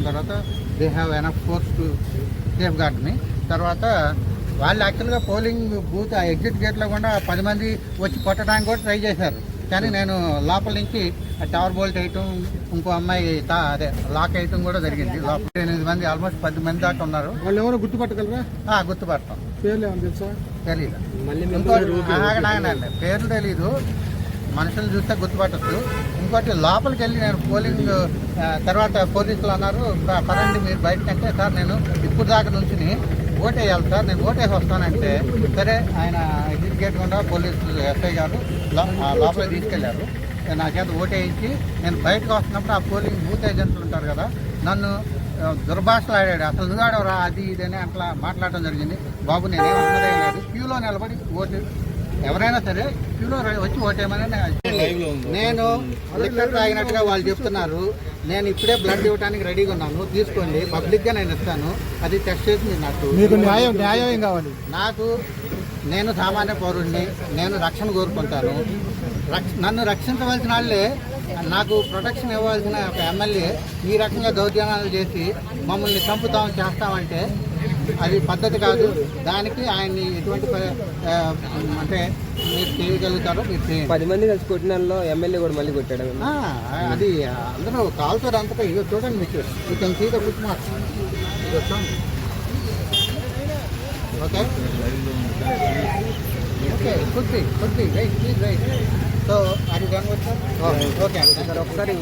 తర్వాత they have enough force to safeguard me. తర్వాత వాళ్ళు యాక్చువల్గా పోలింగ్ బూత్ ఆ ఎగ్జిట్ గేట్లో కూడా 10 మంది వచ్చి కొట్టడానికి కూడా ట్రై చేశారు. కానీ నేను లోపల నుంచి టవర్ బోల్ట్ వేయటం, ఇంకో అమ్మాయి అదే లాక్ వేయటం కూడా జరిగింది. లోపల 8 మంది ఆల్మోస్ట్ 10 మంది దాకా ఉన్నారు. వాళ్ళు ఎవరో గుర్తుపట్టగలరా? గుర్తుపడతాం. పేర్లు ఏమన్నా తెలుసా? తెలీదు. పేర్లు తెలీదు, మనుషులు చూస్తే గుర్తుపట్టచ్చు. ఇంకోటి లోపలికి వెళ్ళి నేను పోలింగ్ తర్వాత పోలీసులు అన్నారు పదండి మీరు బయటకంటే, సార్ నేను ఇప్పుడు దాకా నుంచి ఓటేయాలి సార్, నేను ఓటేసి వస్తానంటే సరే ఆయన ఎగ్జిట్ గేట్ గుండా పోలీసులు ఎస్ఐ గారు లోపలికి తీసుకెళ్లారు. నా చేత ఓటేయించి నేను బయటకు వస్తున్నప్పుడు ఆ పోలింగ్ బూత్ ఏజెంట్లు ఉంటారు కదా, నన్ను దుర్భాషలు ఆడాడు. అసలు నువ్వు ఆడవరా అది ఇదని అట్లా మాట్లాడటం జరిగింది. బాబు నేనేం అన్నదే లేదు, క్యూలో నిలబడి ఓటు ఎవరైనా సరే క్యూలో వచ్చి ఓటేయమని నేను లిక్కర్ తాగినట్టుగా వాళ్ళు చెప్తున్నారు. నేను ఇప్పుడే బ్లడ్ ఇవ్వడానికి రెడీగా ఉన్నాను, తీసుకోండి, పబ్లిక్గా నేను ఇస్తాను, అది టెస్ట్ చేసి మీరు న్యాయం కావాలి నాకు. నేను సామాన్య పౌరుడిని, నేను రక్షణ కోరుకుంటాను. నన్ను రక్షించవలసిన వాళ్ళే, నాకు ప్రొటెక్షన్ ఇవ్వాల్సిన ఒక ఎమ్మెల్యే ఈ రకంగా దౌర్జన్యాలు చేసి మమ్మల్ని చేస్తామంటే అది పద్ధతి కాదు. దానికి ఆయన్ని ఎటువంటి అంటే మీరు చేయగలుగుతారో మీరు చేయండి. 10 మంది కలిసి కొట్టిన ఎమ్మెల్యే కూడా మళ్ళీ కొట్టాడు. అది అందరూ కాల్తో అంతటా ఇదో చూడండి, మీకు కొంచెం సీత కూర్చున్నారు. ఓకే ఓకే కొద్ది రైట్ ప్లీజ్ రైట్. సో అది కనుక ఓకే ఒకసారి